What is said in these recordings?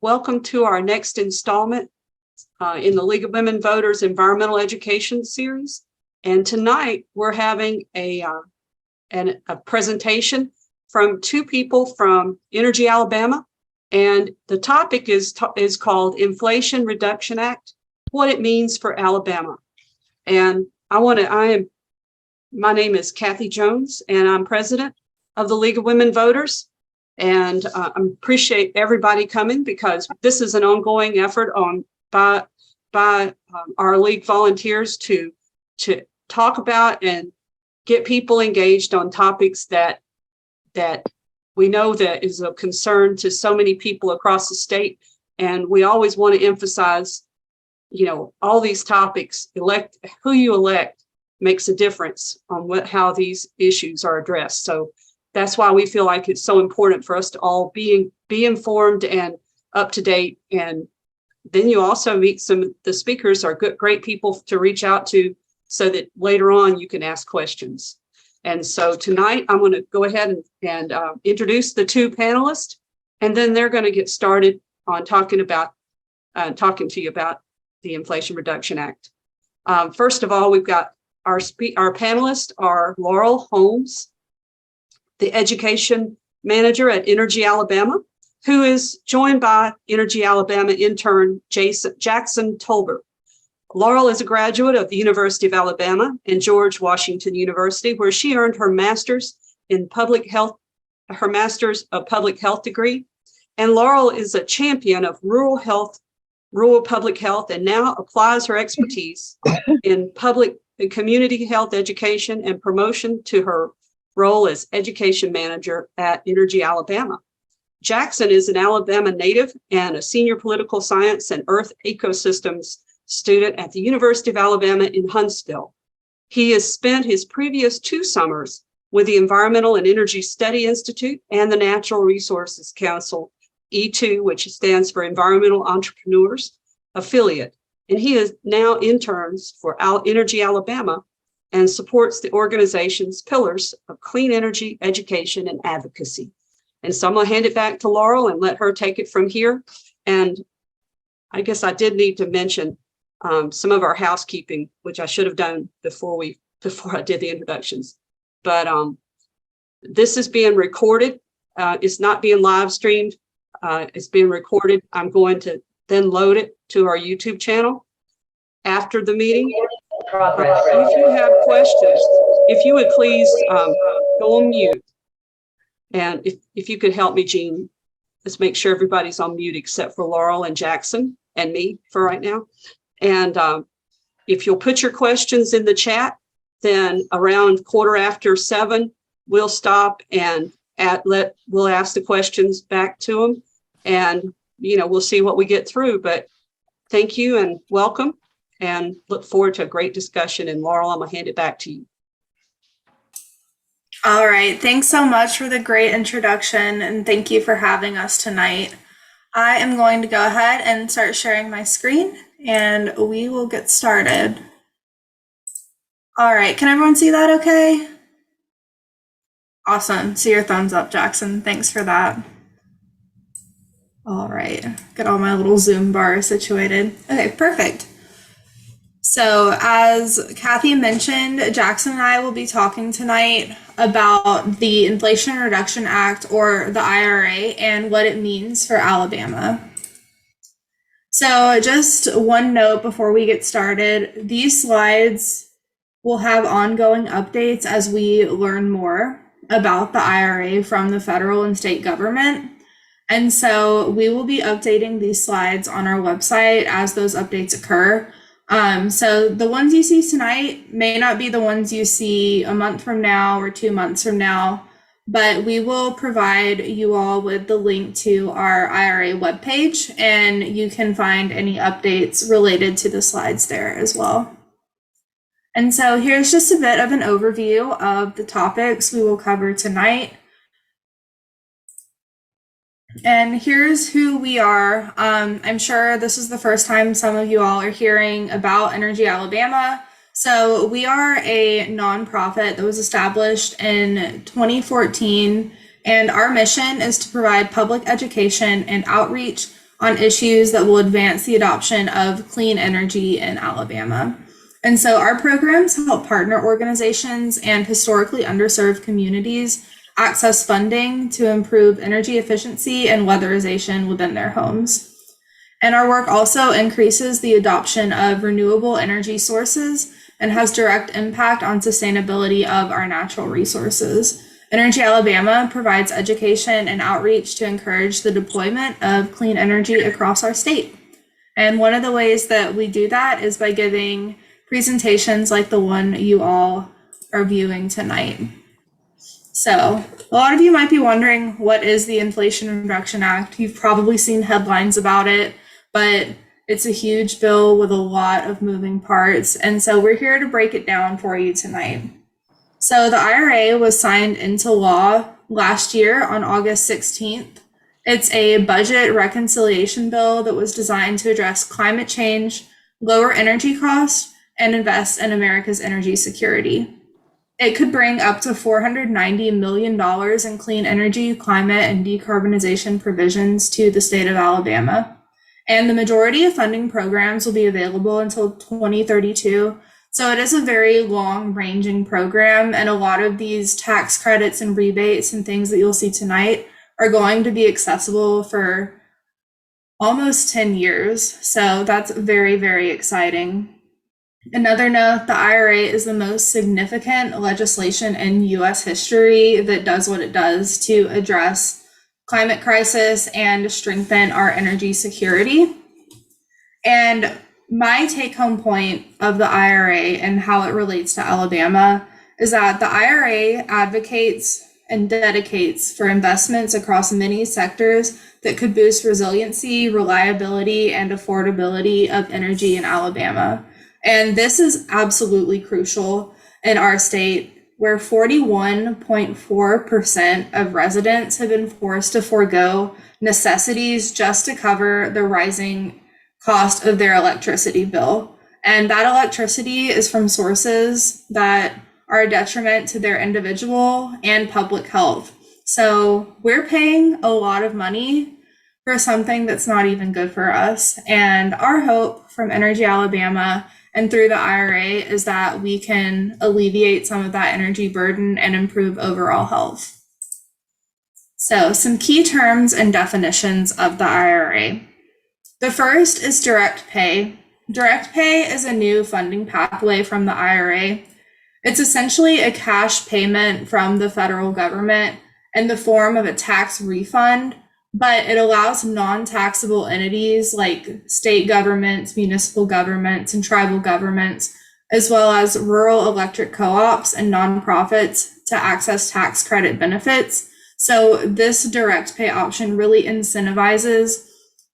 Welcome to our next installment in the League of Women Voters Environmental Education Series. And tonight we're having a presentation from two people from Energy Alabama. And the topic is called Inflation Reduction Act, what it means for Alabama. And my name is Kathy Jones, and I'm president of the League of Women Voters. And I appreciate everybody coming because this is an ongoing effort by our league volunteers to talk about and get people engaged on topics that we know that is of concern to so many people across the state. And we always want to emphasize, all these topics, who you elect makes a difference on how these issues are addressed. So that's why we feel like it's so important for us to all be informed and up to date. And then you also meet the speakers are great people to reach out to so that later on you can ask questions. And so tonight I'm going to go ahead and introduce the two panelists, and then they're going to get started on talking to you about the Inflation Reduction Act. First of all, we've got our panelists are Laurel Holmes, the education manager at Energy Alabama, who is joined by Energy Alabama intern Jackson Tolbert. Laurel is a graduate of the University of Alabama and George Washington University, where she earned her master's in public health, her master's of public health degree. And Laurel is a champion of rural public health, and now applies her expertise in community health education and promotion to her role as education manager at Energy Alabama. Jackson is an Alabama native and a senior political science and earth ecosystems student at the University of Alabama in Huntsville. He has spent his previous 2 summers with the Environmental and Energy Study Institute and the Natural Resources Council, E2, which stands for Environmental Entrepreneurs Affiliate. And he is now interns for Energy Alabama and supports the organization's pillars of clean energy, education, and advocacy. And so I'm going to hand it back to Laurel and let her take it from here. And I guess I did need to mention some of our housekeeping, which I should have done before I did the introductions. But this is being recorded. It's not being live streamed. It's being recorded. I'm going to then load it to our YouTube channel after the meeting. If you have questions, if you would please go on mute. And if you could help me, Jean, let's make sure everybody's on mute except for Laurel and Jackson and me for right now. And if you'll put your questions in the chat, then around 7:15, we'll stop and we'll ask the questions back to them. And, we'll see what we get through. But thank you and welcome, and look forward to a great discussion. And Laurel, I'm going to hand it back to you. All right. Thanks so much for the great introduction, and thank you for having us tonight. I am going to go ahead and start sharing my screen, and we will get started. All right. Can everyone see that okay? Awesome. See your thumbs up, Jackson. Thanks for that. All right. Get all my little Zoom bars situated. Okay, perfect. So as Kathy mentioned, Jackson and I will be talking tonight about the Inflation Reduction Act, or the IRA, and what it means for Alabama. So just one note before we get started, these slides will have ongoing updates as we learn more about the IRA from the federal and state government. And so we will be updating these slides on our website as those updates occur. So the ones you see tonight may not be the ones you see a month from now or 2 months from now, but we will provide you all with the link to our IRA webpage, and you can find any updates related to the slides there as well. And so here's just a bit of an overview of the topics we will cover tonight. And here's who we are. I'm sure this is the first time some of you all are hearing about Energy Alabama. So we are a nonprofit that was established in 2014, and our mission is to provide public education and outreach on issues that will advance the adoption of clean energy in Alabama. And so our programs help partner organizations and historically underserved communities access funding to improve energy efficiency and weatherization within their homes. And our work also increases the adoption of renewable energy sources and has direct impact on sustainability of our natural resources. Energy Alabama provides education and outreach to encourage the deployment of clean energy across our state. And one of the ways that we do that is by giving presentations like the one you all are viewing tonight. So a lot of you might be wondering, what is the Inflation Reduction Act? You've probably seen headlines about it, but it's a huge bill with a lot of moving parts. And so we're here to break it down for you tonight. So the IRA was signed into law last year on August 16th. It's a budget reconciliation bill that was designed to address climate change, lower energy costs, and invest in America's energy security. It could bring up to $490 million in clean energy, climate, and decarbonization provisions to the state of Alabama. And the majority of funding programs will be available until 2032. So it is a very long-ranging program, and a lot of these tax credits and rebates and things that you'll see tonight are going to be accessible for almost 10 years. So that's very, very exciting. Another note, the IRA is the most significant legislation in US history that does what it does to address climate crisis and strengthen our energy security. And my take-home point of the IRA and how it relates to Alabama is that the IRA advocates and dedicates for investments across many sectors that could boost resiliency, reliability, and affordability of energy in Alabama. And this is absolutely crucial in our state, where 41.4% of residents have been forced to forego necessities just to cover the rising cost of their electricity bill. And that electricity is from sources that are a detriment to their individual and public health. So we're paying a lot of money for something that's not even good for us. And our hope from Energy Alabama and through the IRA is that we can alleviate some of that energy burden and improve overall health. So some key terms and definitions of the IRA. The first is direct pay. Direct pay is a new funding pathway from the IRA. It's essentially a cash payment from the federal government in the form of a tax refund, but it allows non-taxable entities like state governments, municipal governments, and tribal governments, as well as rural electric co-ops and nonprofits to access tax credit benefits. So this direct pay option really incentivizes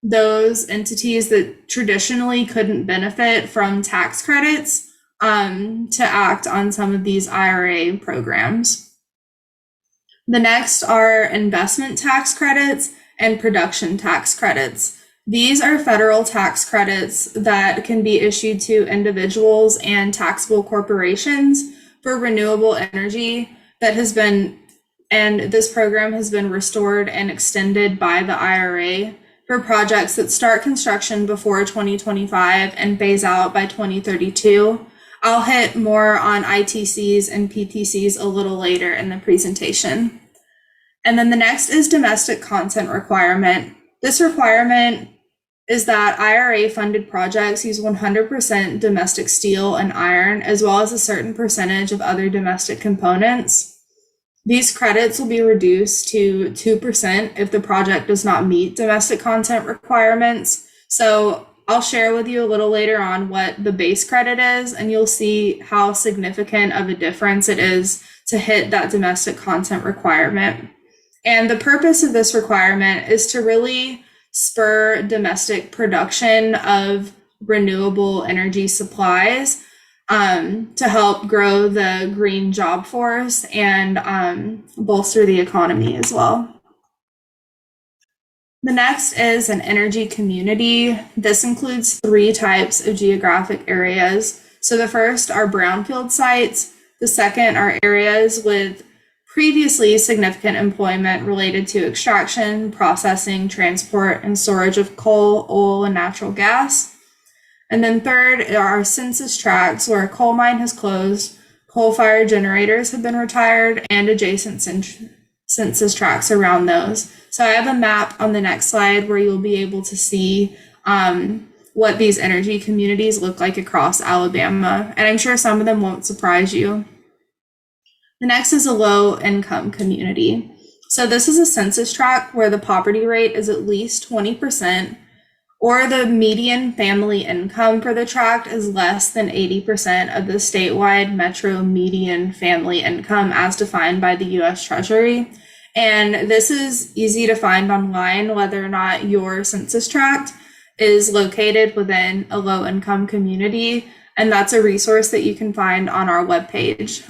those entities that traditionally couldn't benefit from tax credits to act on some of these IRA programs. The next are investment tax credits and production tax credits. These are federal tax credits that can be issued to individuals and taxable corporations for renewable energy that has been, and this program has been restored and extended by the IRA for projects that start construction before 2025 and phase out by 2032. I'll hit more on ITCs and PTCs a little later in the presentation. And then the next is domestic content requirement. This requirement is that IRA funded projects use 100% domestic steel and iron, as well as a certain percentage of other domestic components. These credits will be reduced to 2% if the project does not meet domestic content requirements. So I'll share with you a little later on what the base credit is, and you'll see how significant of a difference it is to hit that domestic content requirement. And the purpose of this requirement is to really spur domestic production of renewable energy supplies to help grow the green job force and bolster the economy as well. The next is an energy community. This includes 3 types of geographic areas. So the first are brownfield sites. The second are areas with previously significant employment related to extraction, processing, transport, and storage of coal, oil, and natural gas. And then third are census tracts where a coal mine has closed, coal-fired generators have been retired, and adjacent census tracts around those. So I have a map on the next slide where you'll be able to see what these energy communities look like across Alabama. And I'm sure some of them won't surprise you. The next is a low-income community. So this is a census tract where the poverty rate is at least 20%, or the median family income for the tract is less than 80% of the statewide metro median family income as defined by the U.S. Treasury. And this is easy to find online, whether or not your census tract is located within a low-income community. And that's a resource that you can find on our webpage.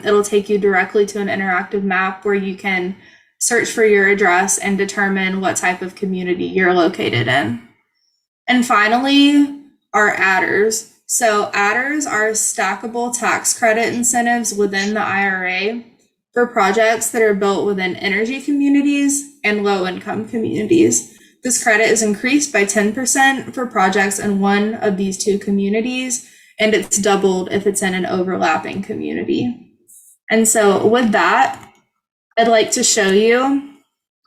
It'll take you directly to an interactive map where you can search for your address and determine what type of community you're located in. And finally, our adders. So adders are stackable tax credit incentives within the IRA for projects that are built within energy communities and low-income communities. This credit is increased by 10% for projects in one of these two communities, and it's doubled if it's in an overlapping community. And so with that, I'd like to show you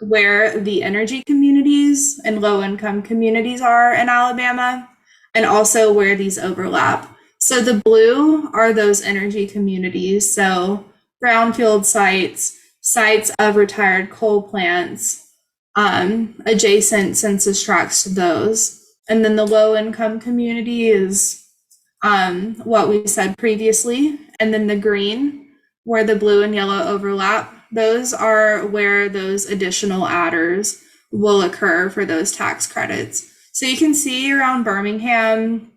where the energy communities and low-income communities are in Alabama, and also where these overlap. So the blue are those energy communities, so brownfield sites, sites of retired coal plants, adjacent census tracts to those. And then the low-income community is what we said previously. And then the green, where the blue and yellow overlap, those are where those additional adders will occur for those tax credits. So you can see around Birmingham,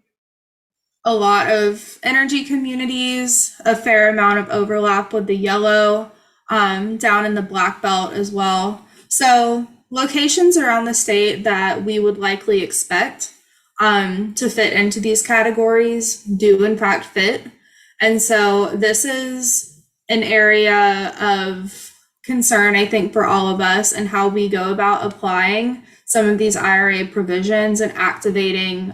a lot of energy communities, a fair amount of overlap with the yellow, down in the Black Belt as well. So locations around the state that we would likely expect to fit into these categories do in fact fit. And so this is an area of concern, I think, for all of us and how we go about applying some of these IRA provisions and activating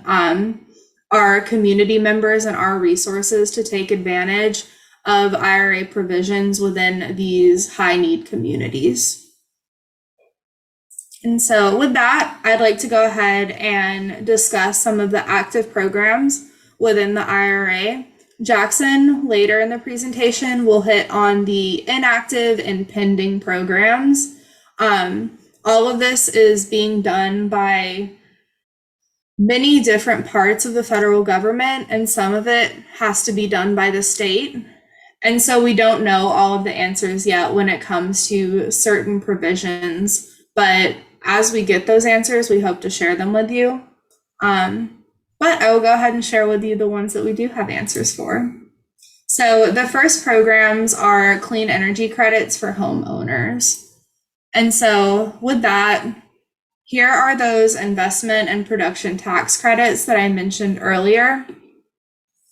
our community members and our resources to take advantage of IRA provisions within these high need communities. And so with that, I'd like to go ahead and discuss some of the active programs within the IRA. Jackson, later in the presentation, will hit on the inactive and pending programs. All of this is being done by many different parts of the federal government, and some of it has to be done by the state. And so we don't know all of the answers yet when it comes to certain provisions, but as we get those answers, we hope to share them with you. But I will go ahead and share with you the ones that we do have answers for. So the first programs are clean energy credits for homeowners. And so with that, here are those investment and production tax credits that I mentioned earlier.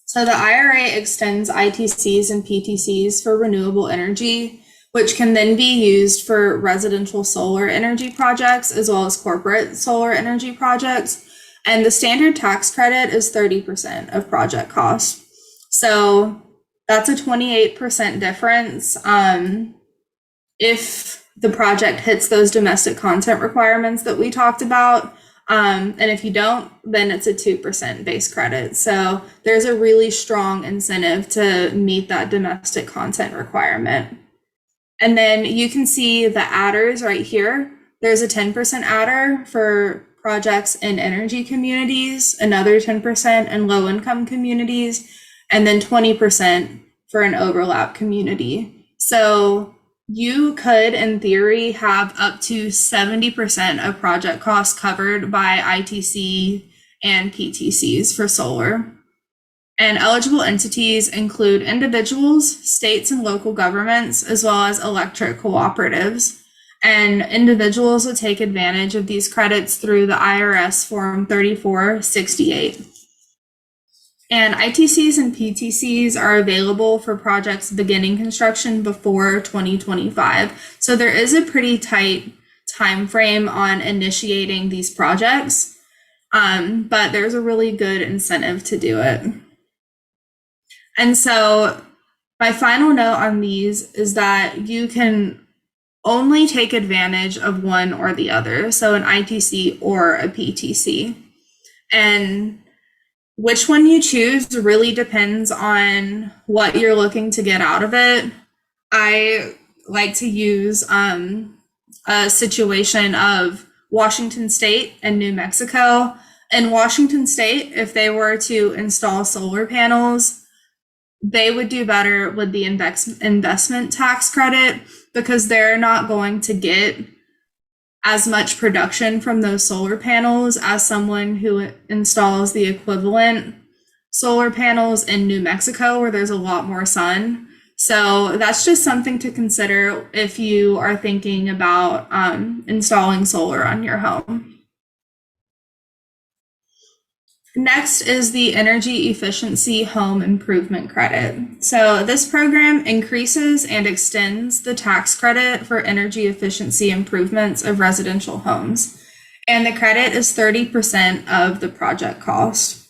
So the IRA extends ITCs and PTCs for renewable energy, which can then be used for residential solar energy projects as well as corporate solar energy projects. And the standard tax credit is 30% of project cost. So that's a 28% difference if the project hits those domestic content requirements that we talked about. And if you don't, then it's a 2% base credit. So there's a really strong incentive to meet that domestic content requirement. And then you can see the adders right here. There's a 10% adder for projects in energy communities, another 10% in low-income communities, and then 20% for an overlap community. So you could, in theory, have up to 70% of project costs covered by ITC and PTCs for solar. And eligible entities include individuals, states and local governments, as well as electric cooperatives. And individuals will take advantage of these credits through the IRS Form 3468. And ITCs and PTCs are available for projects beginning construction before 2025. So there is a pretty tight time frame on initiating these projects, but there's a really good incentive to do it. And so my final note on these is that you can only take advantage of one or the other, so an ITC or a PTC. And which one you choose really depends on what you're looking to get out of it. I like to use a situation of Washington State and New Mexico. In Washington State, if they were to install solar panels, they would do better with the investment tax credit because they're not going to get as much production from those solar panels as someone who installs the equivalent solar panels in New Mexico, where there's a lot more sun. So that's just something to consider if you are thinking about installing solar on your home. Next is the Energy Efficiency Home Improvement Credit. So this program increases and extends the tax credit for energy efficiency improvements of residential homes. And the credit is 30% of the project cost.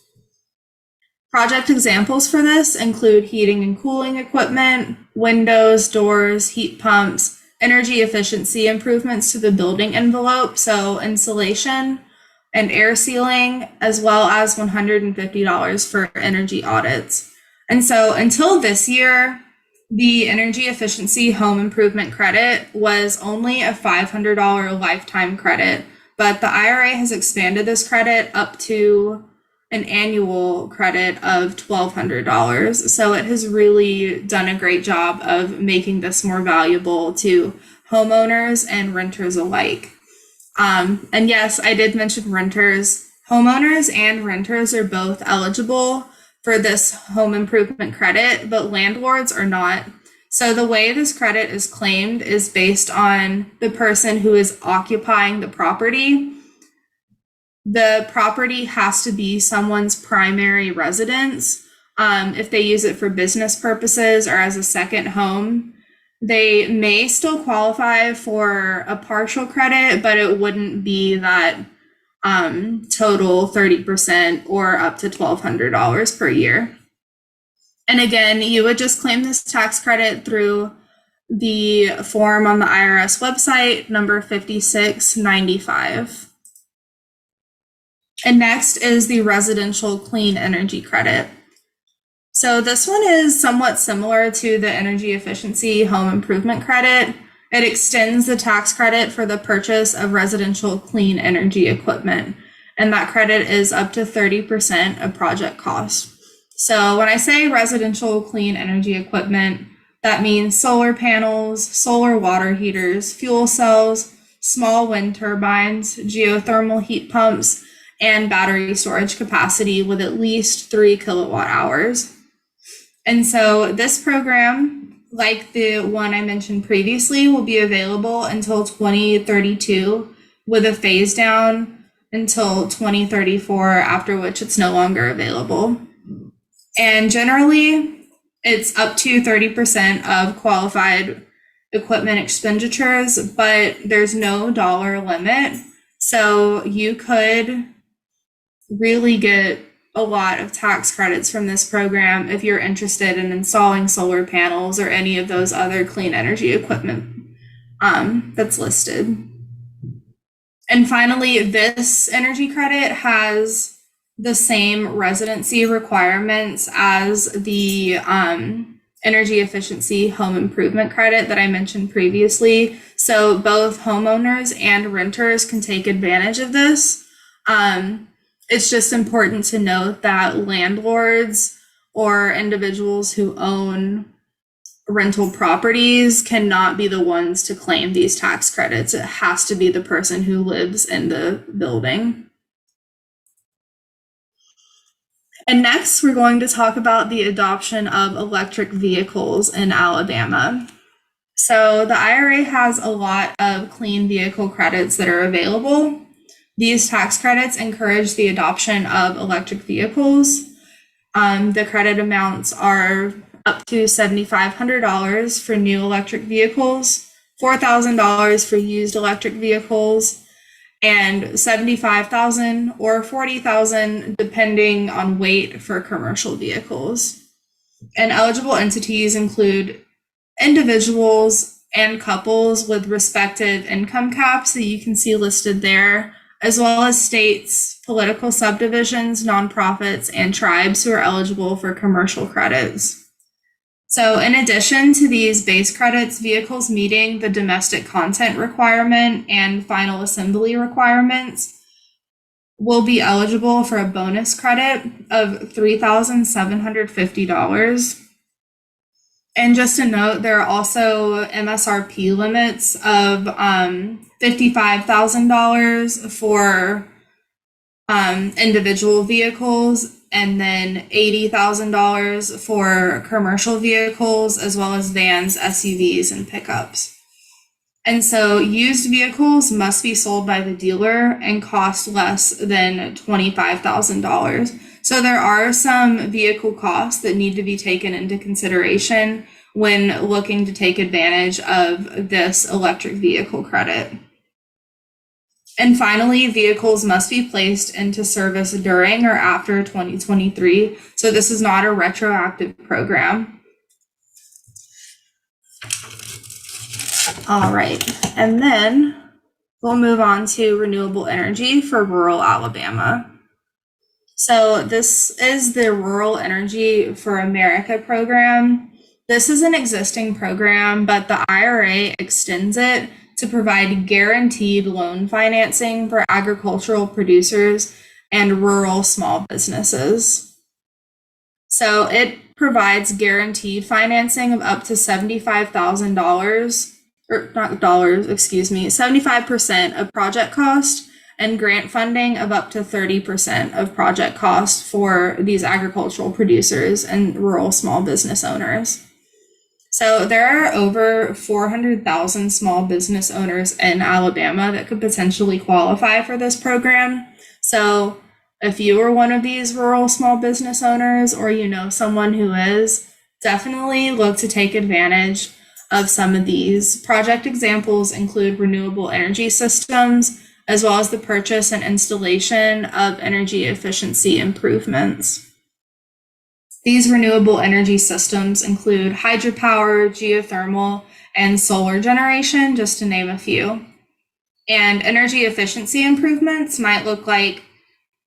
Project examples for this include heating and cooling equipment, windows, doors, heat pumps, energy efficiency improvements to the building envelope, so insulation, and air sealing, as well as $150 for energy audits. And so until this year, the energy efficiency home improvement credit was only a $500 lifetime credit, but the IRA has expanded this credit up to an annual credit of $1,200. So it has really done a great job of making this more valuable to homeowners and renters alike. And yes, I did mention renters. Homeowners and renters are both eligible for this home improvement credit, but landlords are not. So the way this credit is claimed is based on the person who is occupying the property. The property has to be someone's primary residence. If they use it for business purposes or as a second home, they may still qualify for a partial credit, but it wouldn't be that total 30% or up to $1,200 per year. And again, you would just claim this tax credit through the form on the IRS website, number 5695. And next is the residential clean energy credit. So this one is somewhat similar to the energy efficiency home improvement credit. It extends the tax credit for the purchase of residential clean energy equipment, and that credit is up to 30% of project cost. So when I say residential clean energy equipment, that means solar panels, solar water heaters, fuel cells, small wind turbines, geothermal heat pumps, and battery storage capacity with at least 3 kilowatt hours. And so this program, like the one I mentioned previously, will be available until 2032 with a phase down until 2034, after which it's no longer available. And generally, it's up to 30% of qualified equipment expenditures, but there's no dollar limit. So you could really get a lot of tax credits from this program if you're interested in installing solar panels or any of those other clean energy equipment that's listed. And finally, this energy credit has the same residency requirements as the energy efficiency home improvement credit that I mentioned previously. So both homeowners and renters can take advantage of this. It's just important to note that landlords or individuals who own rental properties cannot be the ones to claim these tax credits. It has to be the person who lives in the building. And next, we're going to talk about the adoption of electric vehicles in Alabama. So the IRA has a lot of clean vehicle credits that are available. These tax credits encourage the adoption of electric vehicles. The credit amounts are up to $7,500 for new electric vehicles, $4,000 for used electric vehicles, and $75,000 or $40,000 depending on weight for commercial vehicles. And eligible entities include individuals and couples with respective income caps that you can see listed there, as well as states, political subdivisions, nonprofits, and tribes who are eligible for commercial credits. So in addition to these base credits, vehicles meeting the domestic content requirement and final assembly requirements will be eligible for a bonus credit of $3,750. And just a note, there are also MSRP limits of $55,000 for individual vehicles, and then $80,000 for commercial vehicles, as well as vans, SUVs, and pickups. And so used vehicles must be sold by the dealer and cost less than $25,000. So there are some vehicle costs that need to be taken into consideration when looking to take advantage of this electric vehicle credit. And finally, vehicles must be placed into service during or after 2023. So this is not a retroactive program. All right, and then we'll move on to renewable energy for rural Alabama. So this is the Rural Energy for America program. This is an existing program, but the IRA extends it to provide guaranteed loan financing for agricultural producers and rural small businesses. So it provides guaranteed financing of up to $75,000, or not dollars, excuse me, 75% of project cost, and grant funding of up to 30% of project cost for these agricultural producers and rural small business owners. So there are over 400,000 small business owners in Alabama that could potentially qualify for this program. So if you are one of these rural small business owners, or you know someone who is, definitely look to take advantage of some of these. Project examples include renewable energy systems, as well as the purchase and installation of energy efficiency improvements. These renewable energy systems include hydropower, geothermal, and solar generation, just to name a few. And energy efficiency improvements might look like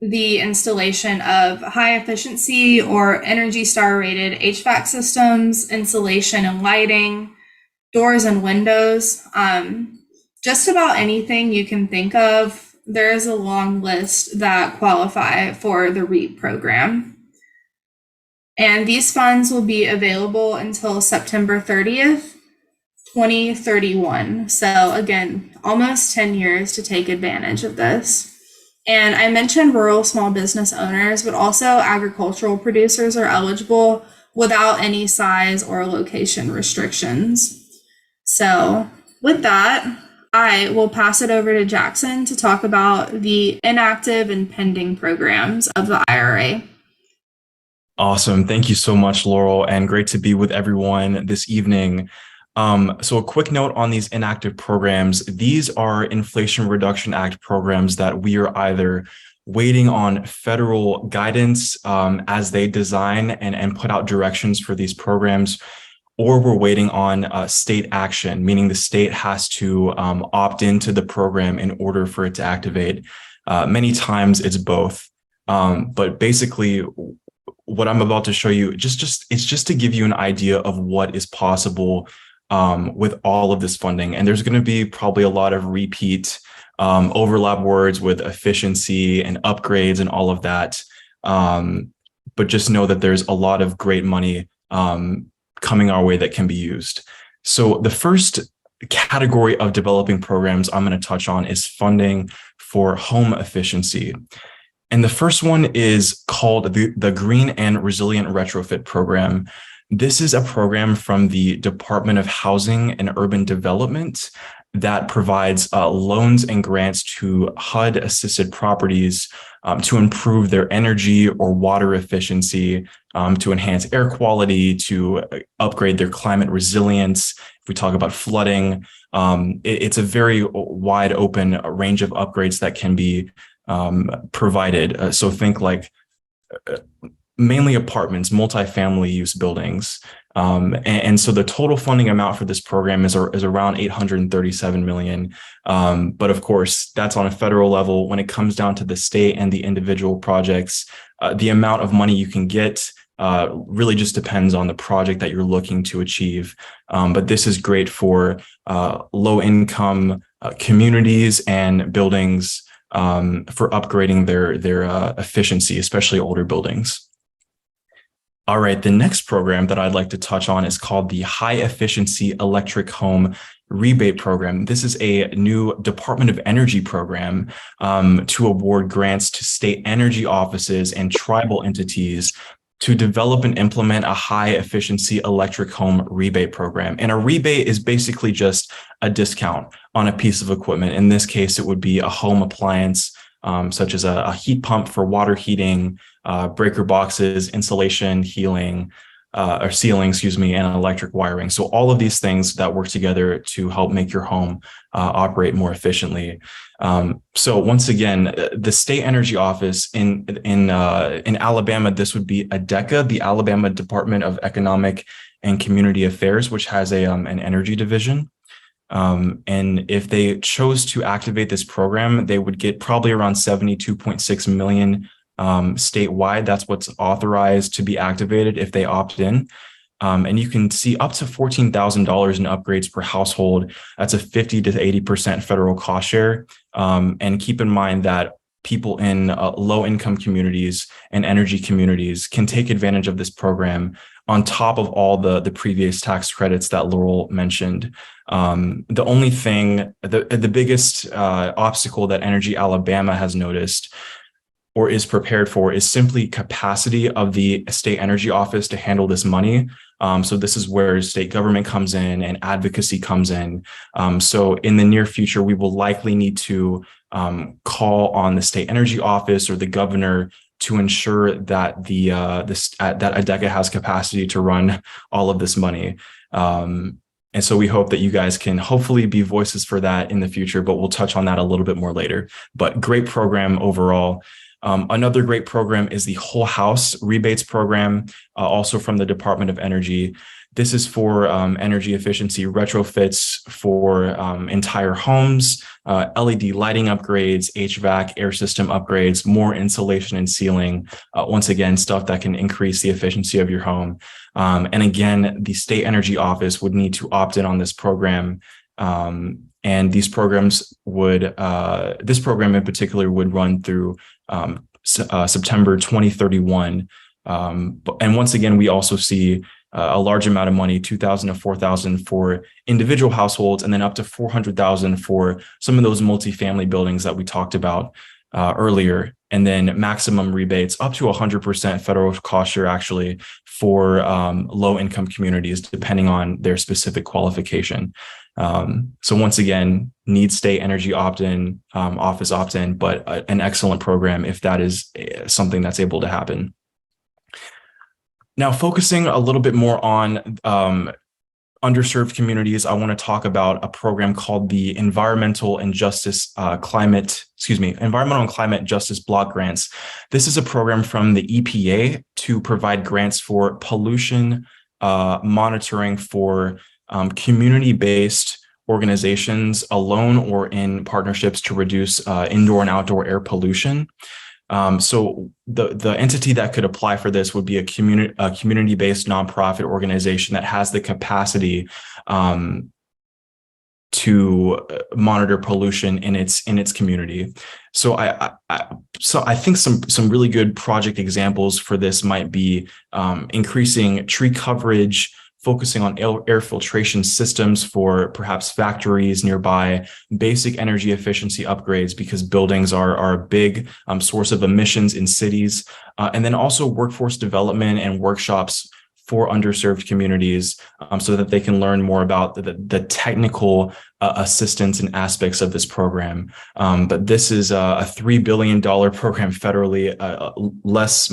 the installation of high efficiency or Energy Star rated HVAC systems, insulation and lighting, doors and windows, just about anything you can think of. There is a long list that qualify for the REAP program. And these funds will be available until September 30th, 2031. So again, almost 10 years to take advantage of this. And I mentioned rural small business owners, but also agricultural producers are eligible without any size or location restrictions. So with that, I will pass it over to Jackson to talk about the inactive and pending programs of the IRA. Awesome. Thank you so much, Laurel, and great to be with everyone this evening. So a quick note on these inactive programs. These are Inflation Reduction Act programs that we are either waiting on federal guidance as they design and put out directions for these programs, or we're waiting on state action, meaning the state has to opt into the program in order for it to activate. Many times it's both. But basically, what I'm about to show you, it's just to give you an idea of what is possible with all of this funding. And there's going to be probably a lot of repeat overlap words with efficiency and upgrades and all of that. But just know that there's a lot of great money coming our way that can be used. So the first category of developing programs I'm going to touch on is funding for home efficiency. And the first one is called the Green and Resilient Retrofit Program. This is a program from the Department of Housing and Urban Development, that provides loans and grants to HUD-assisted properties to improve their energy or water efficiency, to enhance air quality, to upgrade their climate resilience. If we talk about flooding, it's a very wide open range of upgrades that can be provided. So think like mainly apartments, multifamily use buildings. And so the total funding amount for this program is around $837 million. But of course, that's on a federal level. When it comes down to the state and the individual projects, the amount of money you can get really just depends on the project that you're looking to achieve. But this is great for low-income communities and buildings for upgrading their efficiency, especially older buildings. All right, the next program that I'd like to touch on is called the High Efficiency Electric Home Rebate Program. This is a new Department of Energy program to award grants to state energy offices and tribal entities to develop and implement a high efficiency electric home rebate program. And a rebate is basically just a discount on a piece of equipment. In this case, it would be a home appliance, such as a heat pump for water heating, breaker boxes, insulation, sealing, and electric wiring. So all of these things that work together to help make your home operate more efficiently. So once again, the state energy office in Alabama, this would be ADECA, the Alabama Department of Economic and Community Affairs, which has an energy division. And if they chose to activate this program, they would get probably around 72.6 million statewide. That's what's authorized to be activated if they opt in. And you can see up to $14,000 in upgrades per household. That's a 50 to 80% federal cost share. And keep in mind that people in low-income communities and energy communities can take advantage of this program on top of all the previous tax credits that Laurel mentioned. The only thing, the biggest obstacle that Energy Alabama has noticed or is prepared for is simply capacity of the state energy office to handle this money. So this is where state government comes in and advocacy comes in. So in the near future, we will likely need to call on the state energy office or the governor to ensure that that ADECA has capacity to run all of this money. And so we hope that you guys can hopefully be voices for that in the future, but we'll touch on that a little bit more later. But great program overall. Another great program is the Whole House Rebates Program, also from the Department of Energy. This is for energy efficiency retrofits for entire homes, LED lighting upgrades, HVAC, air system upgrades, more insulation and sealing. Once again, stuff that can increase the efficiency of your home. And again, the state energy office would need to opt in on this program. And these programs would, this program in particular would run through September 2031. And once again, we also see a large amount of money, $2,000 to $4,000 for individual households, and then up to $400,000 for some of those multifamily buildings that we talked about earlier. And then maximum rebates up to 100% federal cost share actually for low income communities, depending on their specific qualification. So once again, need state energy opt-in, office opt-in, but an excellent program if that is something that's able to happen. Now, focusing a little bit more on underserved communities, I want to talk about a program called the Environmental and Climate Justice Block Grants. This is a program from the EPA to provide grants for pollution monitoring for community-based organizations alone or in partnerships to reduce indoor and outdoor air pollution. So the entity that could apply for this would be a community-based nonprofit organization that has the capacity to monitor pollution in its community. So I think some really good project examples for this might be increasing tree coverage, focusing on air filtration systems for perhaps factories nearby, basic energy efficiency upgrades because buildings are a big source of emissions in cities, and then also workforce development and workshops for underserved communities, so that they can learn more about the technical assistance and aspects of this program. But this is a $3 billion program federally, less,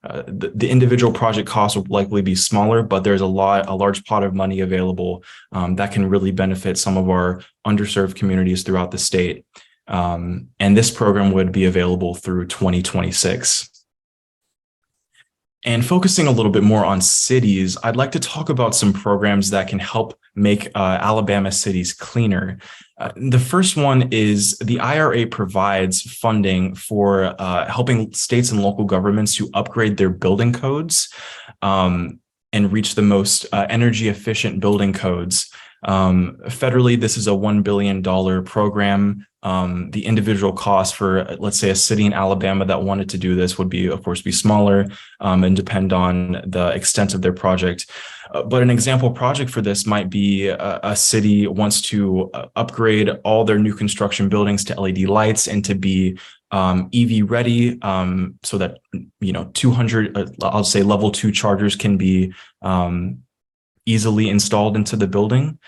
the individual project costs will likely be smaller, but there's a large pot of money available that can really benefit some of our underserved communities throughout the state. And this program would be available through 2026. And focusing a little bit more on cities, I'd like to talk about some programs that can help make Alabama cities cleaner. The first one is the IRA provides funding for helping states and local governments to upgrade their building codes and reach the most energy efficient building codes. Federally, this is a $1 billion program. The individual cost for, let's say, a city in Alabama that wanted to do this would be, of course, be smaller and depend on the extent of their project. But an example project for this might be a city wants to upgrade all their new construction buildings to LED lights and to be EV ready, so that 200, I'll say level 2 chargers can be easily installed into the building.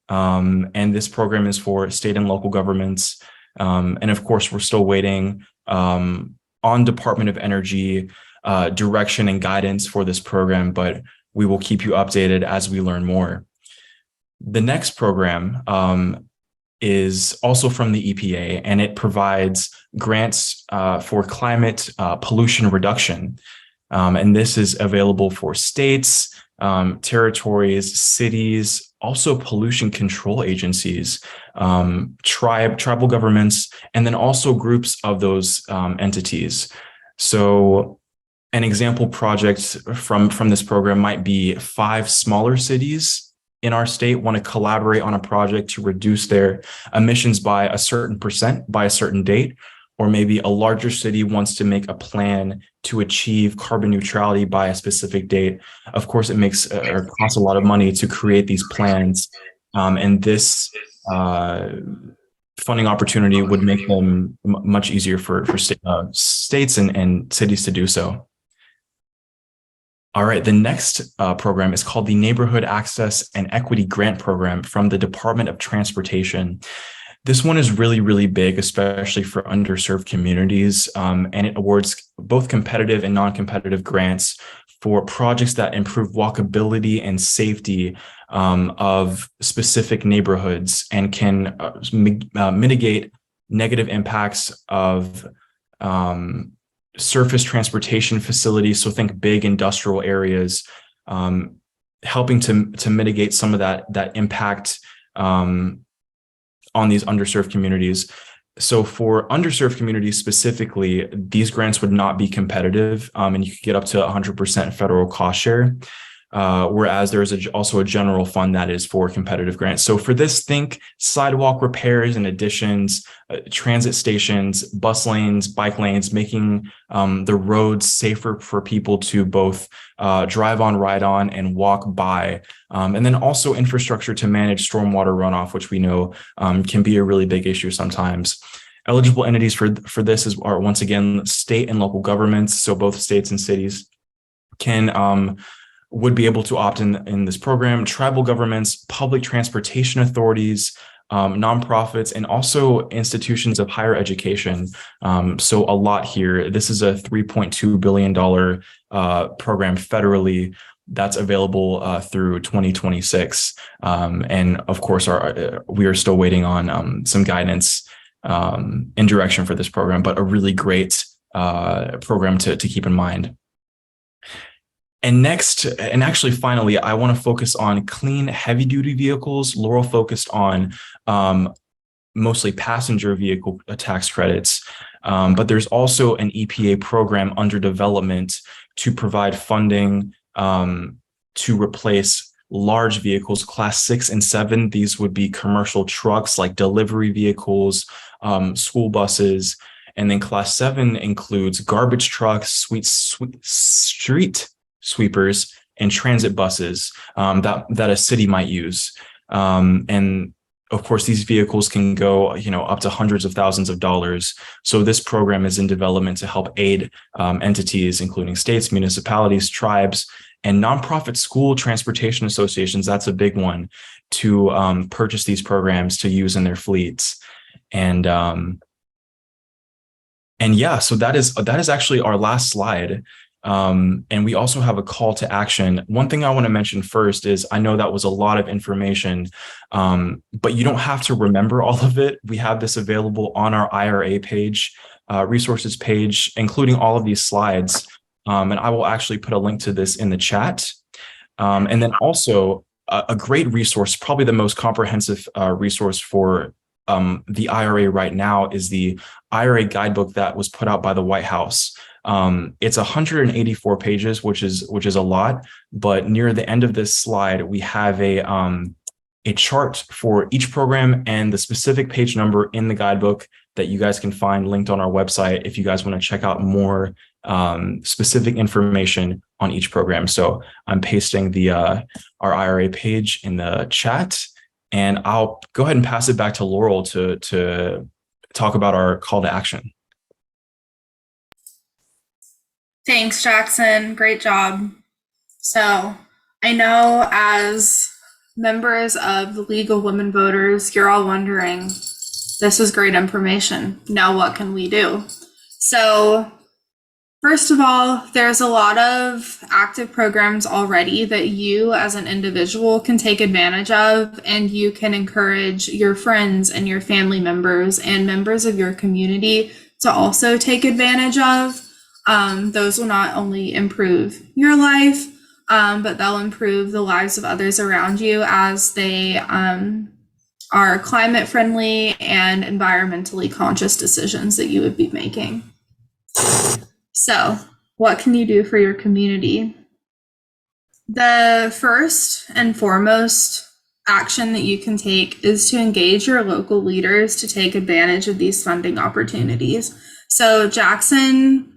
And this program is for state and local governments. And of course, we're still waiting on Department of Energy direction and guidance for this program, but we will keep you updated as we learn more. The next program is also from the EPA, and it provides grants for climate pollution reduction. And this is available for states, territories, cities, also pollution control agencies, tribal governments, and then also groups of those entities. So an example project from this program might be 5 smaller cities in our state want to collaborate on a project to reduce their emissions by a certain percent by a certain date. Or maybe a larger city wants to make a plan to achieve carbon neutrality by a specific date. Of course, it makes or costs a lot of money to create these plans. And this funding opportunity would make them much easier for states and cities to do so. All right, the next program is called the Neighborhood Access and Equity Grant Program from the Department of Transportation. This one is really, really big, especially for underserved communities, and it awards both competitive and non-competitive grants for projects that improve walkability and safety of specific neighborhoods and can mitigate negative impacts of surface transportation facilities. So think big industrial areas, helping to mitigate some of that impact on these underserved communities. So for underserved communities specifically, these grants would not be competitive, and you could get up to 100% federal cost share. Whereas there's also a general fund that is for competitive grants. So for this, think sidewalk repairs and additions, transit stations, bus lanes, bike lanes, making the roads safer for people to both drive on, ride on, and walk by. And then also infrastructure to manage stormwater runoff, which we know can be a really big issue sometimes. Eligible entities for this are once again state and local governments. So both states and cities would be able to opt in this program, tribal governments, public transportation authorities, nonprofits, and also institutions of higher education. So a lot here. This is a $3.2 billion program federally that's available through 2026. And of course, we are still waiting on some guidance and direction for this program, but a really great program to keep in mind. And next, and actually finally, I want to focus on clean heavy-duty vehicles. Laurel focused on mostly passenger vehicle tax credits, but there's also an EPA program under development to provide funding to replace large vehicles, class 6 and 7. These would be commercial trucks like delivery vehicles, school buses, and then class 7 includes garbage trucks, street sweepers, and transit buses that a city might use. And of course, these vehicles can go, up to hundreds of thousands of dollars. So this program is in development to help aid entities, including states, municipalities, tribes, and nonprofit school transportation associations. That's a big one, to purchase these programs to use in their fleets. And yeah, so that is actually our last slide. And we also have a call to action. One thing I want to mention first is, I know that was a lot of information, but you don't have to remember all of it. We have this available on our IRA page, resources page, including all of these slides. And I will actually put a link to this in the chat. And then also a great resource, probably the most comprehensive resource for the IRA right now, is the IRA guidebook that was put out by the White House. It's 184 pages, which is a lot, but near the end of this slide, we have a chart for each program and the specific page number in the guidebook that you guys can find linked on our website if you guys want to check out more specific information on each program. So I'm pasting the our IRA page in the chat, and I'll go ahead and pass it back to Laurel to talk about our call to action. Thanks, Jackson. Great job. So I know as members of the League of Women Voters, you're all wondering, this is great information. Now what can we do? So first of all, there's a lot of active programs already that you as an individual can take advantage of, and you can encourage your friends and your family members and members of your community to also take advantage of. Those will not only improve your life, but they'll improve the lives of others around you as they are climate friendly and environmentally conscious decisions that you would be making. So, what can you do for your community? The first and foremost action that you can take is to engage your local leaders to take advantage of these funding opportunities. So Jackson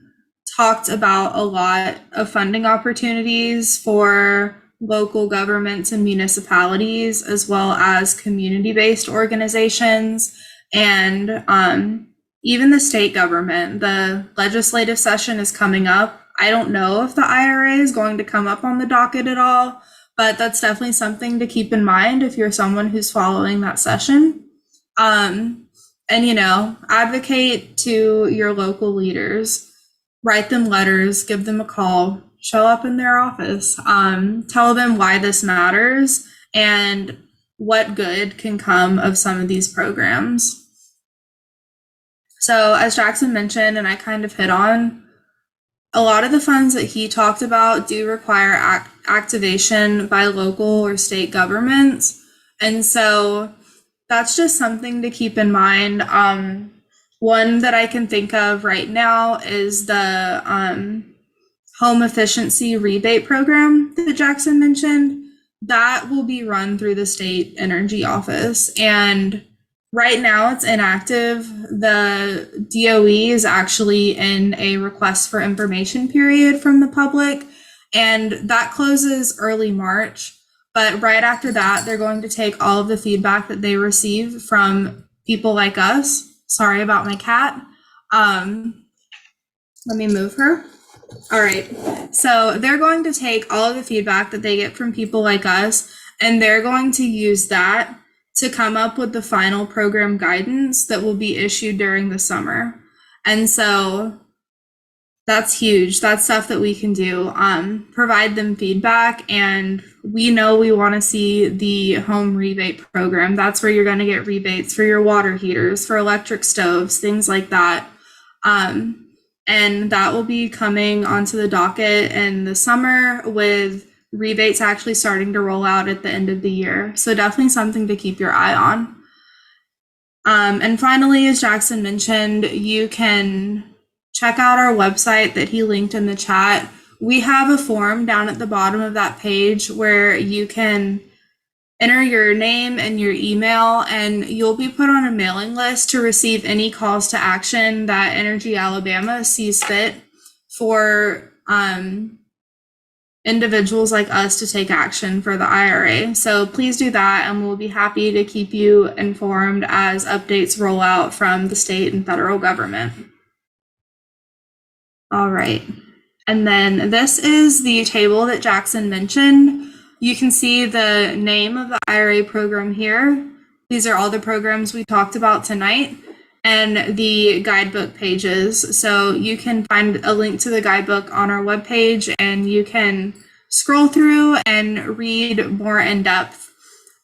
talked about a lot of funding opportunities for local governments and municipalities, as well as community-based organizations, and even the state government. The legislative session is coming up. I don't know if the IRA is going to come up on the docket at all, but that's definitely something to keep in mind if you're someone who's following that session. And, advocate to your local leaders. Write them letters, give them a call, show up in their office, tell them why this matters and what good can come of some of these programs. So as Jackson mentioned, and I kind of hit on, a lot of the funds that he talked about do require activation by local or state governments. And so that's just something to keep in mind. One that I can think of right now is the home efficiency rebate program that Jackson mentioned. That will be run through the state energy office. And right now it's inactive. The DOE is actually in a request for information period from the public, and that closes early March. But right after that, they're going to take all of the feedback that they receive from people like us. Sorry about my cat. Let me move her. All right. So they're going to take all of the feedback that they get from people like us, and they're going to use that to come up with the final program guidance that will be issued during the summer. And so that's huge. That's stuff that we can do. Provide them feedback, and we know we want to see the home rebate program. That's where you're going to get rebates for your water heaters, for electric stoves, things like that. And that will be coming onto the docket in the summer, with rebates actually starting to roll out at the end of the year. So definitely something to keep your eye on. And finally, as Jackson mentioned, you can check out our website that he linked in the chat. We have a form down at the bottom of that page where you can enter your name and your email, and you'll be put on a mailing list to receive any calls to action that Energy Alabama sees fit for individuals like us to take action for the IRA. So please do that, and we'll be happy to keep you informed as updates roll out from the state and federal government. All right. And then this is the table that Jackson mentioned. You can see the name of the IRA program here. These are all the programs we talked about tonight, and the guidebook pages. So you can find a link to the guidebook on our webpage, and you can scroll through and read more in depth,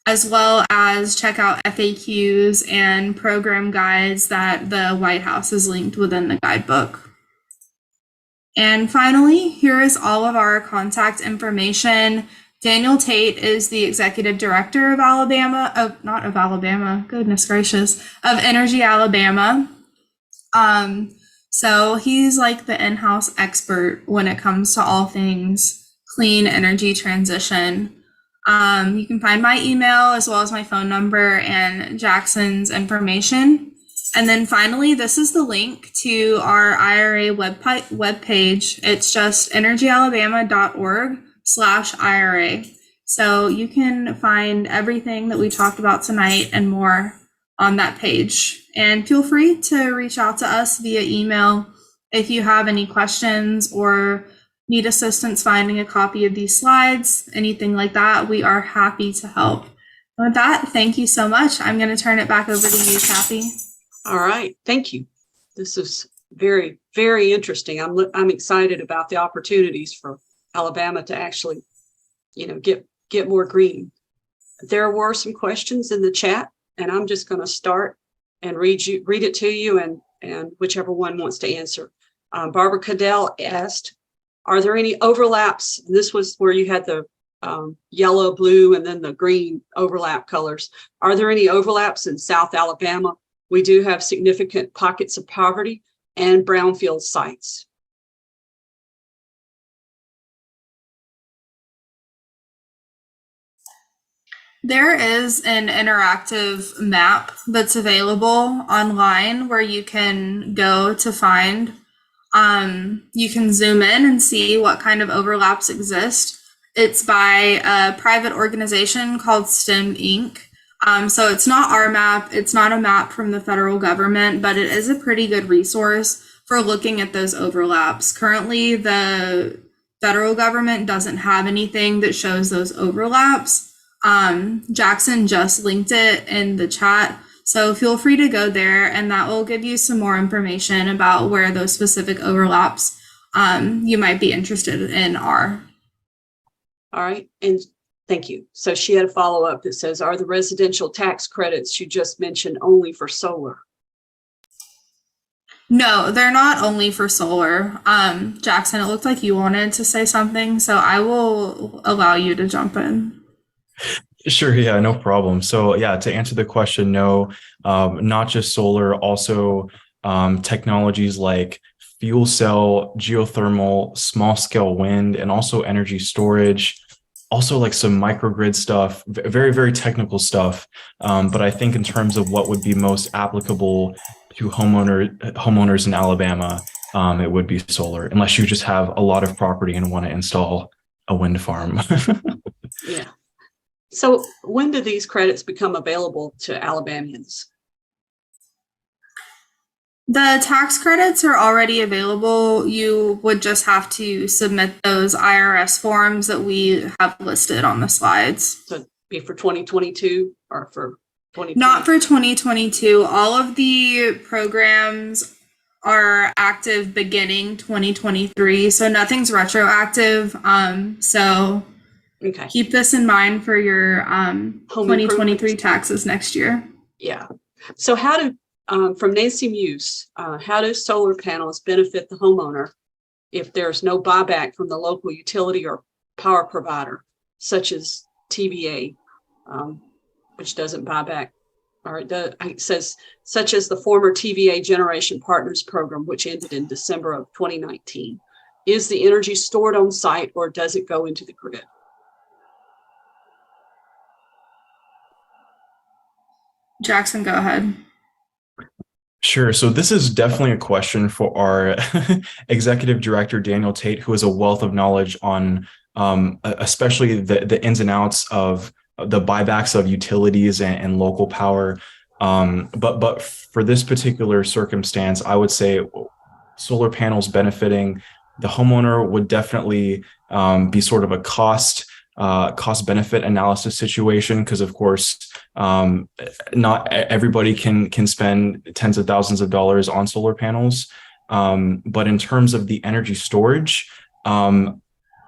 as well as check out FAQs and program guides that the White House has linked within the guidebook. And finally, here is all of our contact information. Daniel Tate is the executive director of goodness gracious, of Energy Alabama. So he's like the in-house expert when it comes to all things clean energy transition. You can find my email as well as my phone number and Jackson's information. And then finally, this is the link to our IRA webpage. It's just energyalabama.org/IRA. So you can find everything that we talked about tonight and more on that page. And feel free to reach out to us via email if you have any questions or need assistance finding a copy of these slides, anything like that. We are happy to help. And with that, thank you so much. I'm going to turn it back over to you, Kathy. All right, thank you. This is very, very interesting. I'm excited about the opportunities for Alabama to actually, get more green. There were some questions in the chat, and I'm just going to start and read it to you, and whichever one wants to answer. Barbara Cadell asked, "Are there any overlaps?" And this was where you had the yellow, blue, and then the green overlap colors. "Are there any overlaps in South Alabama? We do have significant pockets of poverty and brownfield sites." There is an interactive map that's available online where you can go to find. You can zoom in and see what kind of overlaps exist. It's by a private organization called STEM Inc. So it's not our map. It's not a map from the federal government, but it is a pretty good resource for looking at those overlaps. Currently, the federal government doesn't have anything that shows those overlaps. Jackson just linked it in the chat, so feel free to go there, and that will give you some more information about where those specific overlaps you might be interested in are. All right, and thank you. So she had a follow-up that says, "Are the residential tax credits you just mentioned only for solar?" No, they're not only for solar. Jackson, it looked like you wanted to say something, so I will allow you to jump in. Sure, yeah, no problem. So yeah, to answer the question, no, not just solar, also technologies like fuel cell, geothermal, small scale wind, and also energy storage, also like some microgrid stuff, very, very technical stuff. But I think in terms of what would be most applicable to homeowners in Alabama, it would be solar, unless you just have a lot of property and want to install a wind farm. Yeah. So when do these credits become available to Alabamians? The tax credits are already available. You would just have to submit those IRS forms that we have listed on the slides. So be for 2022 or for 2020? Not for 2022. All of the programs are active beginning 2023, so nothing's retroactive. So okay. Keep this in mind for your 2023 taxes next year. Yeah. So how do, from Nancy Muse, how do solar panels benefit the homeowner if there's no buyback from the local utility or power provider, such as TVA, which doesn't buy back, or it says, such as the former TVA Generation Partners program, which ended in December of 2019. Is the energy stored on site or does it go into the grid? Jackson, go ahead. Sure. So this is definitely a question for our executive director, Daniel Tate, who has a wealth of knowledge on especially the ins and outs of the buybacks of utilities and local power. But for this particular circumstance, I would say solar panels benefiting the homeowner would definitely be sort of a cost benefit analysis situation, because of course not everybody can spend tens of thousands of dollars on solar panels. But in terms of the energy storage,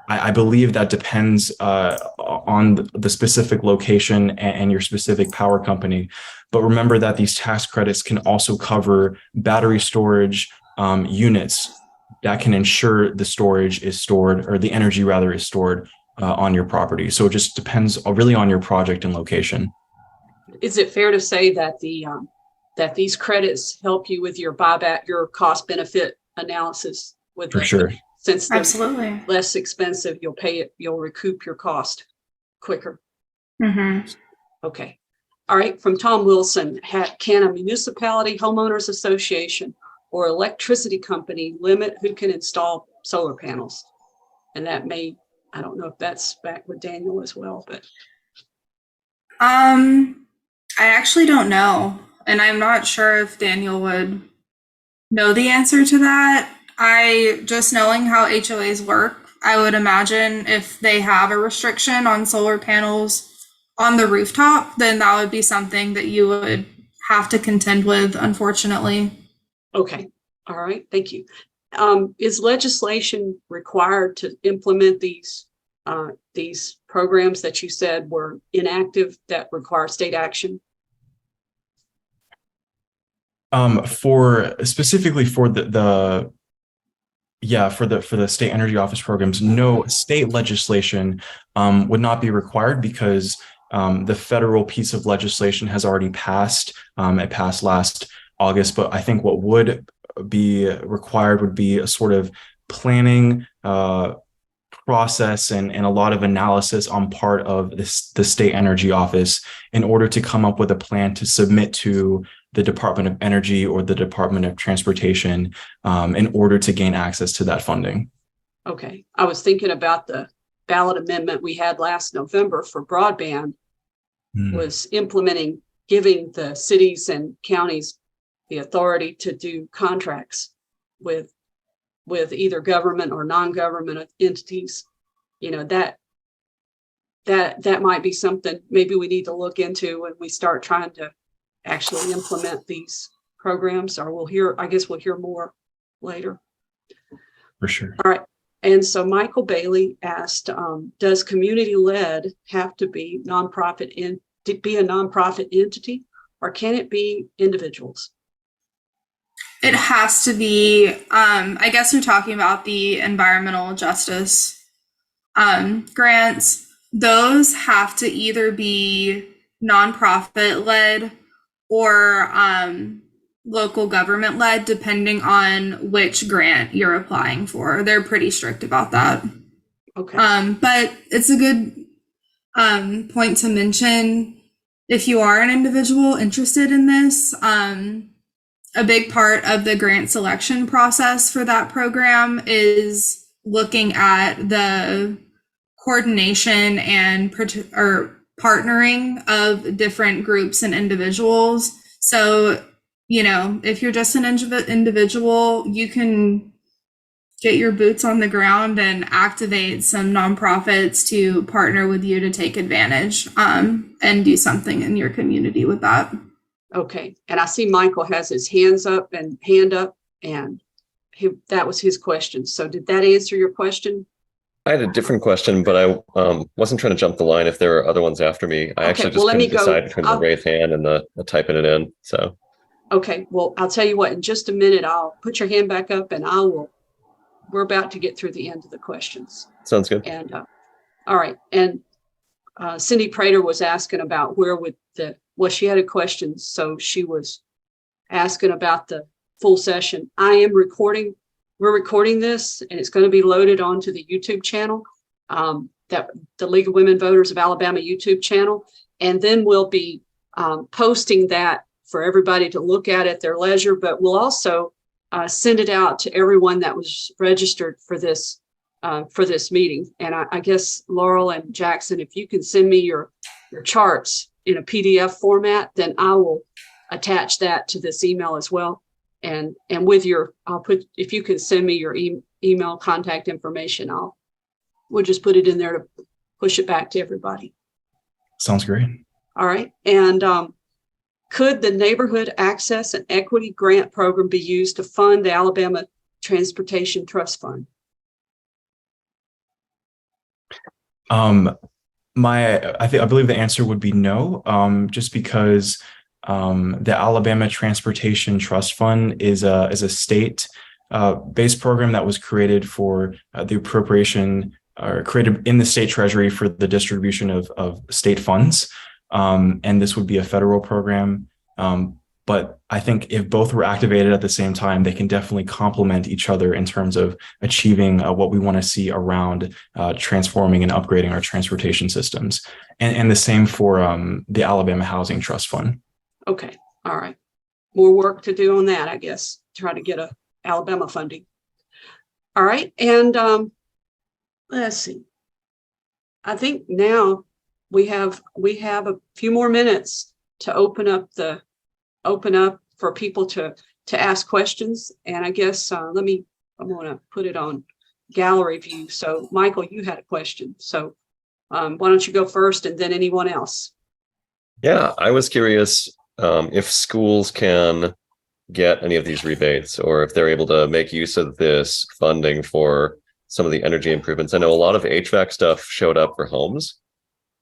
I believe that depends on the specific location and your specific power company. But remember that these tax credits can also cover battery storage units that can ensure the storage is stored, or the energy rather is stored on your property. So it just depends really on your project and location. Is it fair to say that that these credits help you with your buyback, your cost benefit analysis? For sure. Since they're Absolutely. less expensive, you'll recoup your cost quicker. Mm-hmm. Okay. All right. From Tom Wilson, can a municipality, homeowners association, or electricity company limit who can install solar panels? And that may, I don't know if that's back with Daniel as well, but. I actually don't know. And I'm not sure if Daniel would know the answer to that. Just knowing how HOAs work, I would imagine if they have a restriction on solar panels on the rooftop, then that would be something that you would have to contend with, unfortunately. Okay. All right. Thank you. Is legislation required to implement these programs that you said were inactive that require state action? Specifically for the state energy office programs, no, state legislation would not be required, because the federal piece of legislation has already passed. It passed last August, but I think what would be required would be a sort of planning process and a lot of analysis on part of the state energy office in order to come up with a plan to submit to the Department of Energy or the Department of Transportation in order to gain access to that funding. Okay. I was thinking about the ballot amendment we had last November for broadband was implementing, giving the cities and counties the authority to do contracts with either government or non-government entities. You know, that might be something maybe we need to look into when we start trying to actually implement these programs, or I guess we'll hear more later. For sure. All right. And so Michael Bailey asked, does community-led have to be a nonprofit entity, or can it be individuals? It has to be, I guess you're talking about the environmental justice grants. Those have to either be nonprofit led or local government led, depending on which grant you're applying for. They're pretty strict about that. Okay. But it's a good point to mention, if you are an individual interested in this, a big part of the grant selection process for that program is looking at the coordination and partnering of different groups and individuals. So, you know, if you're just an individual, you can get your boots on the ground and activate some nonprofits to partner with you to take advantage and do something in your community with that. Okay. And I see Michael has his hand up, and that was his question. So did that answer your question? I had a different question, but I wasn't trying to jump the line if there were other ones after me. I actually just couldn't decide between the raise hand and the typing it in. So. Okay. Well, I'll tell you what, in just a minute, I'll put your hand back up and we're about to get through the end of the questions. Sounds good. And all right. And Cindy Prater was asking about she had a question. So she was asking about the full session. We're recording this, and it's going to be loaded onto the YouTube channel, that the League of Women Voters of Alabama YouTube channel. And then we'll be posting that for everybody to look at their leisure, but we'll also send it out to everyone that was registered for this meeting. And I guess Laurel and Jaxon, if you can send me your charts in a PDF format, then I will attach that to this email as well. And with your, if you can send me your email contact information, we'll just put it in there to push it back to everybody. Sounds great. All right. And could the Neighborhood Access and Equity Grant Program be used to fund the Alabama Transportation Trust Fund? I believe the answer would be no, just because the Alabama Transportation Trust Fund is a state based program that was created for the appropriation or created in the state treasury for the distribution of state funds. And this would be a federal program. But I think if both were activated at the same time, they can definitely complement each other in terms of achieving what we want to see around transforming and upgrading our transportation systems. And the same for the Alabama Housing Trust Fund. Okay. All right. More work to do on that, I guess. Try to get a Alabama funding. All right. And let's see. I think now we have a few more minutes to open up for people to ask questions. And I guess I'm going to put it on gallery view. So Michael, you had a question. So why don't you go first and then anyone else? Yeah, I was curious if schools can get any of these rebates or if they're able to make use of this funding for some of the energy improvements. I know a lot of HVAC stuff showed up for homes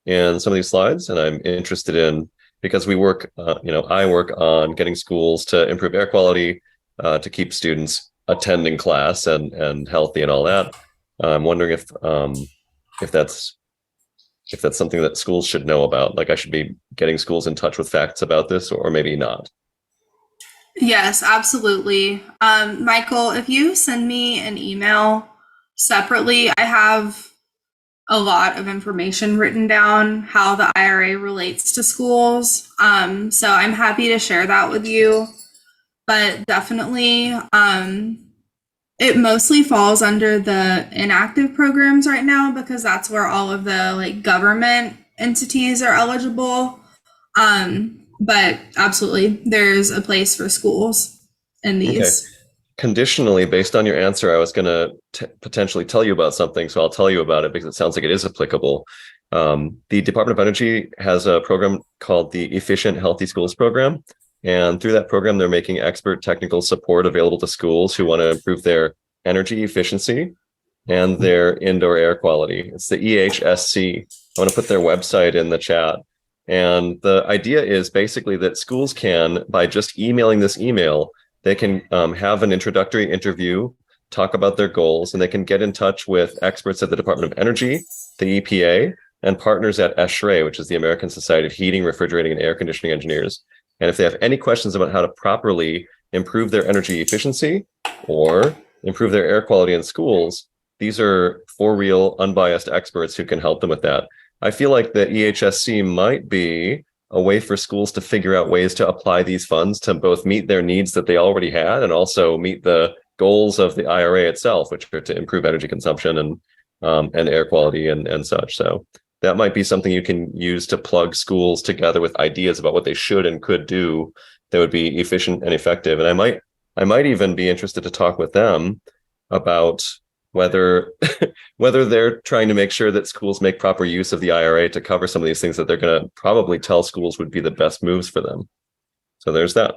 in some of these slides, and I'm interested in, because we work, I work on getting schools to improve air quality, to keep students attending class and healthy and all that. I'm wondering if that's something that schools should know about. Like I should be getting schools in touch with facts about this, or maybe not. Yes, absolutely. Michael, if you send me an email separately, I have a lot of information written down how the IRA relates to schools. So I'm happy to share that with you. But definitely, it mostly falls under the inactive programs right now because that's where all of the government entities are eligible. But absolutely, there's a place for schools in these. Okay. Conditionally, based on your answer, I was going to potentially tell you about something, so I'll tell you about it because it sounds like it is applicable. The Department of Energy has a program called the Efficient Healthy Schools Program. And through that program, they're making expert technical support available to schools who want to improve their energy efficiency and their indoor air quality. It's the EHSC. I want to put their website in the chat. And the idea is basically that schools can, by just emailing this email, they can have an introductory interview, talk about their goals, and they can get in touch with experts at the Department of Energy, the EPA, and partners at ASHRAE, which is the American Society of Heating, Refrigerating, and Air Conditioning Engineers. And if they have any questions about how to properly improve their energy efficiency or improve their air quality in schools, these are for real, unbiased experts who can help them with that. I feel like the EHSC might be a way for schools to figure out ways to apply these funds to both meet their needs that they already had and also meet the goals of the IRA itself, which are to improve energy consumption and air quality and such. So that might be something you can use to plug schools together with ideas about what they should and could do that would be efficient and effective. And I might even be interested to talk with them about whether they're trying to make sure that schools make proper use of the IRA to cover some of these things that they're going to probably tell schools would be the best moves for them. So there's that.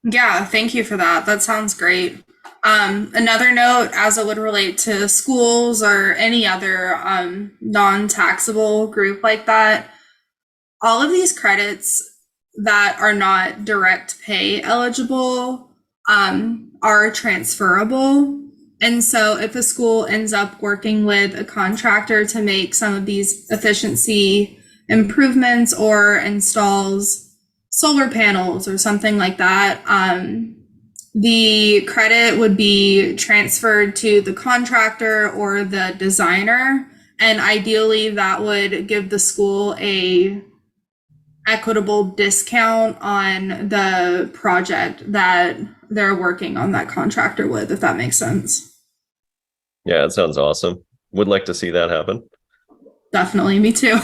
Yeah, thank you for that. That sounds great. Another note, as it would relate to schools or any other non-taxable group like that, all of these credits that are not direct pay eligible are transferable. And so if a school ends up working with a contractor to make some of these efficiency improvements or installs solar panels or something like that, the credit would be transferred to the contractor or the designer. And ideally that would give the school a equitable discount on the project that they're working on that contractor with, if that makes sense. Yeah, it sounds awesome. Would like to see that happen. Definitely, me too.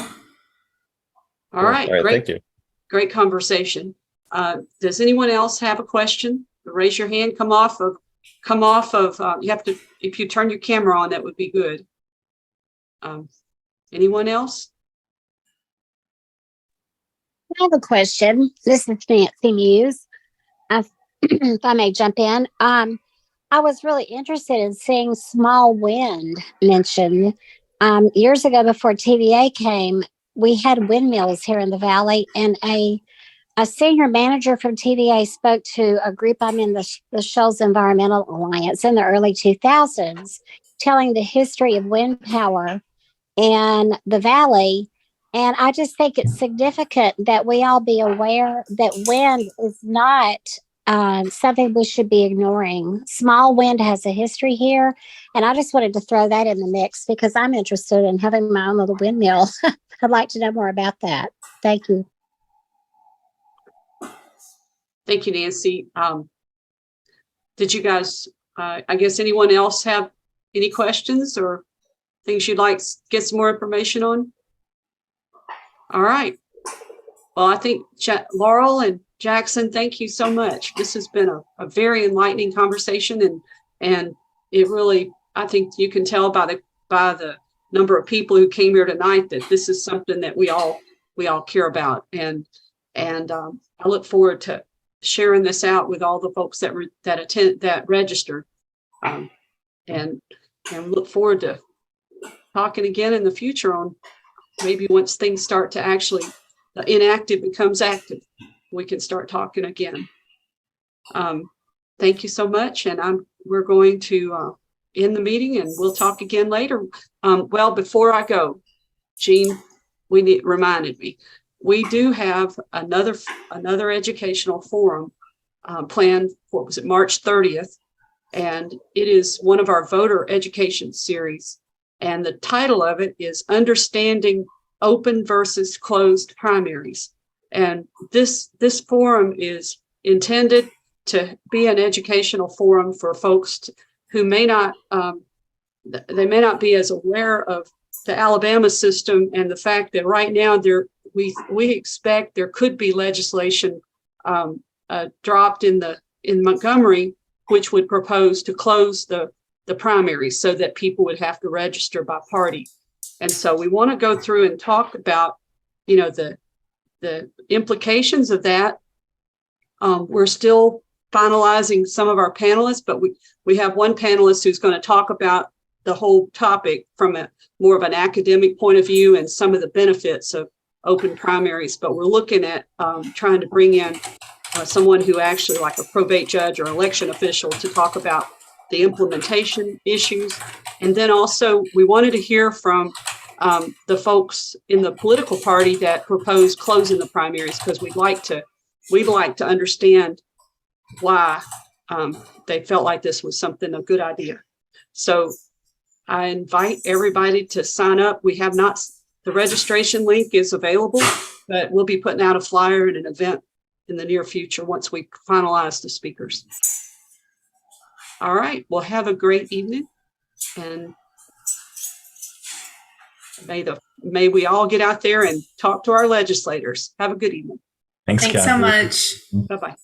All right, great. great. Thank you. Great conversation. Does anyone else have a question raise your hand, come off of, you have to, if you turn your camera on, that would be good. Anyone else? I have a question. This is Nancy Muse. If I may jump in. I was really interested in seeing small wind mentioned. Years ago, before TVA came, we had windmills here in the valley, and a senior manager from TVA spoke to a group I'm in, the Shoals Environmental Alliance, in the early 2000s, telling the history of wind power in the valley. And I just think it's significant that we all be aware that wind is not something we should be ignoring. Small wind has a history here. And I just wanted to throw that in the mix because I'm interested in having my own little windmill. I'd like to know more about that. Thank you. Thank you, Nancy. Did you guys, I guess anyone else have any questions or things you'd like to get some more information on? All right. Well, I think Laurel and Jackson, thank you so much. This has been a very enlightening conversation, and it really, I think you can tell by the number of people who came here tonight that this is something that we all care about, and I look forward to sharing this out with all the folks that registered, and look forward to talking again in the future on maybe once things start to actually, the inactive becomes active, we can start talking again. Thank you so much. And we're going to end the meeting, and we'll talk again later. Well, before I go, Jean, reminded me, we do have another educational forum planned for, was it March 30th? And it is one of our voter education series. And the title of it is Understanding Open versus Closed Primaries. And this forum is intended to be an educational forum for folks who may not be as aware of the Alabama system, and the fact that right now we expect there could be legislation dropped in Montgomery, which would propose to close the primaries so that people would have to register by party. And so we want to go through and talk about, the implications of that. We're still finalizing some of our panelists, but we have one panelist who's going to talk about the whole topic from more of an academic point of view and some of the benefits of open primaries. But we're looking at trying to bring in someone who actually, like a probate judge or election official, to talk about the implementation issues. And then also we wanted to hear from the folks in the political party that proposed closing the primaries, because we'd like to understand why they felt like this was a good idea. So I invite everybody to sign up. The registration link is available, but we'll be putting out a flyer and an event in the near future once we finalize the speakers. All right, well, have a great evening, and may we all get out there and talk to our legislators. Have a good evening. Thanks so much. Bye-bye.